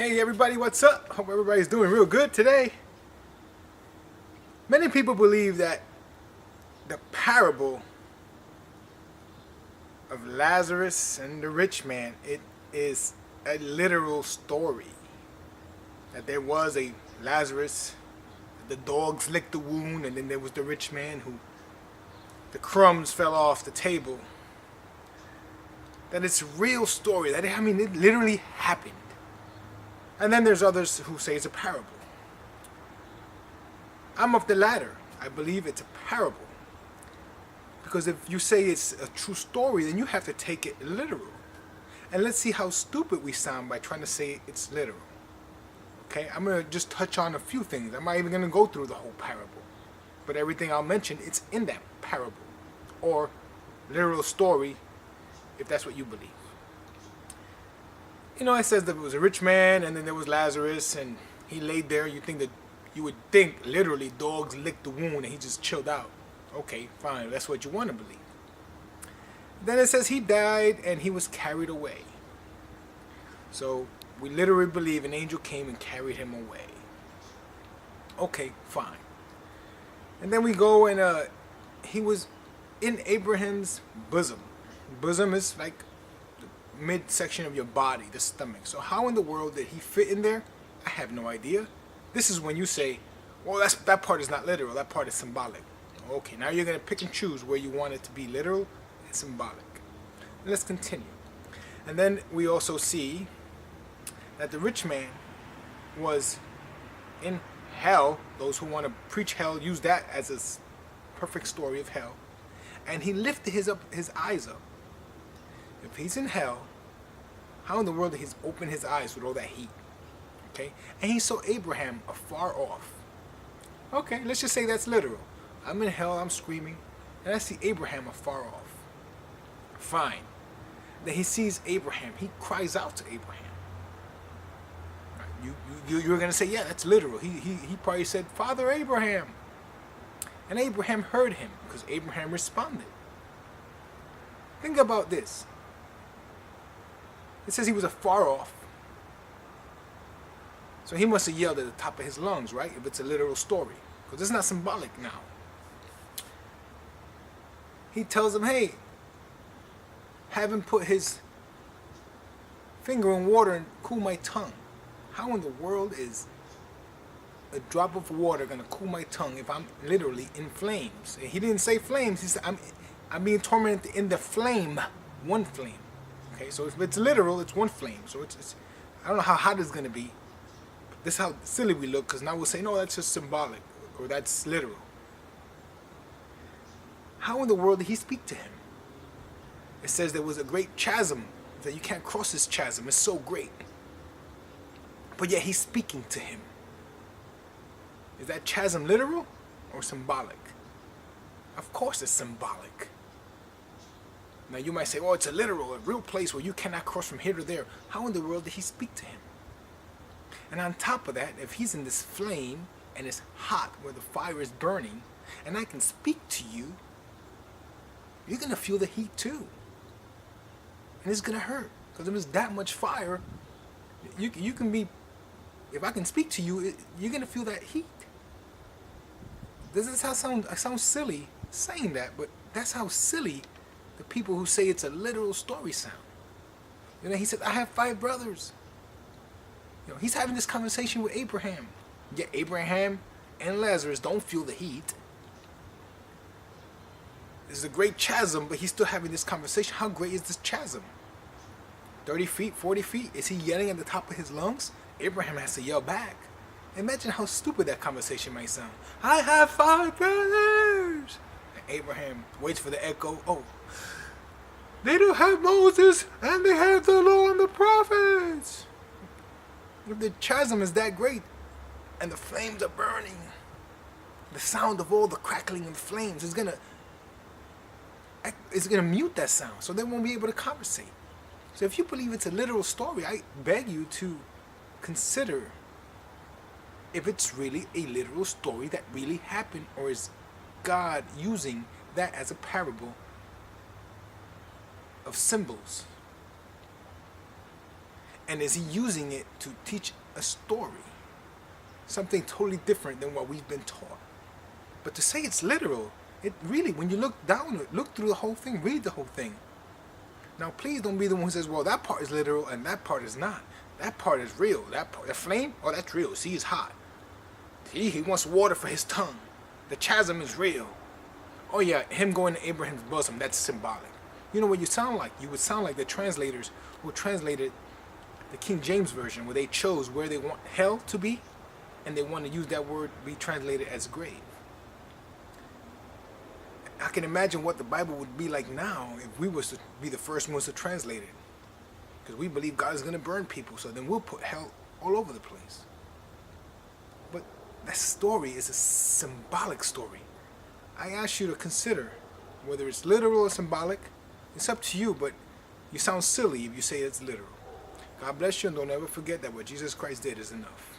Hey everybody, what's up? Hope everybody's doing real good today. Many people believe that the parable of Lazarus and the rich man, it is a literal story. That there was a Lazarus, the dogs licked the wound, and then there was the rich man who the crumbs fell off the table. That it's a real story. It literally happened. And then there's others who say it's a parable. I'm of the latter. I believe it's a parable. Because if you say it's a true story, then you have to take it literal. And let's see how stupid we sound by trying to say it's literal. Okay, I'm going to just touch on a few things. I'm not even going to go through the whole parable. But everything I'll mention, it's in that parable. Or literal story, if that's what you believe. You know, it says that it was a rich man, and then there was Lazarus, and he laid there. You would think literally dogs licked the wound, and he just chilled out. Okay, fine, that's what you want to believe. Then it says he died, and he was carried away. So we literally believe an angel came and carried him away. Okay, fine. And then we go and he was in Abraham's bosom. Bosom is like midsection of your body, the stomach. So how in the world did he fit in there? I have no idea. This is when you say, well, that part is not literal, that part is symbolic. Okay, now you're going to pick and choose where you want it to be literal and symbolic. Let's continue. And then we also see that the rich man was in hell. Those who want to preach hell use that as a perfect story of hell. And he lifted his eyes up. If he's in hell, how in the world did he open his eyes with all that heat? Okay? And he saw Abraham afar off. Okay, let's just say that's literal. I'm in hell, I'm screaming, and I see Abraham afar off. Fine. Then he sees Abraham. He cries out to Abraham. You're going to say, yeah, that's literal. He probably said, Father Abraham. And Abraham heard him because Abraham responded. Think about this. It says he was afar off. So he must have yelled at the top of his lungs, right? If it's a literal story. Because it's not symbolic now. He tells him, hey, have him put his finger in water and cool my tongue. How in the world is a drop of water going to cool my tongue if I'm literally in flames? And he didn't say flames. He said, I'm being tormented in the flame. One flame. Okay, so if it's literal, it's one flame. So it's I don't know how hot it's going to be. This is how silly we look, because now we'll say, no, that's just symbolic, or that's literal. How in the world did he speak to him? It says there was a great chasm, that you can't cross this chasm. It's so great. But yet he's speaking to him. Is that chasm literal or symbolic? Of course it's symbolic. Now you might say, oh, it's a literal, a real place where you cannot cross from here to there. How in the world did he speak to him? And on top of that, if he's in this flame and it's hot where the fire is burning, and I can speak to you, you're going to feel the heat too. And it's going to hurt. Because if there's that much fire, you can be, if I can speak to you, you're going to feel that heat. This is how I sound silly saying that, but that's how silly the people who say it's a literal story sound. You know, he said, I have 5 brothers. You know, he's having this conversation with Abraham. Yet Abraham and Lazarus don't feel the heat. This is a great chasm, but he's still having this conversation. How great is this chasm? 30 feet, 40 feet? Is he yelling at the top of his lungs? Abraham has to yell back. Imagine how stupid that conversation might sound. I have 5 brothers. And Abraham waits for the echo. Oh, they do have Moses, and they have the law and the prophets. If the chasm is that great, and the flames are burning, the sound of all the crackling of the flames is gonna mute that sound, so they won't be able to conversate. So if you believe it's a literal story, I beg you to consider if it's really a literal story that really happened, or is God using that as a parable of symbols. And is he using it to teach a story? Something totally different than what we've been taught. But to say it's literal, it really, when you look down, look through the whole thing, read the whole thing. Now, please don't be the one who says, well, that part is literal and that part is not. That part is real. That part, the flame, oh, that's real. See, it's hot. He wants water for his tongue. The chasm is real. Oh, yeah, him going to Abraham's bosom, that's symbolic. You know what you sound like? You would sound like the translators who translated the King James Version, where they chose where they want hell to be, and they want to use that word be translated as grave. I can imagine what the Bible would be like now if we was to be the first ones to translate it. Because we believe God is going to burn people, so then we'll put hell all over the place. But that story is a symbolic story. I ask you to consider whether it's literal or symbolic. It's up to you, but you sound silly if you say it's literal. God bless you, and don't ever forget that what Jesus Christ did is enough.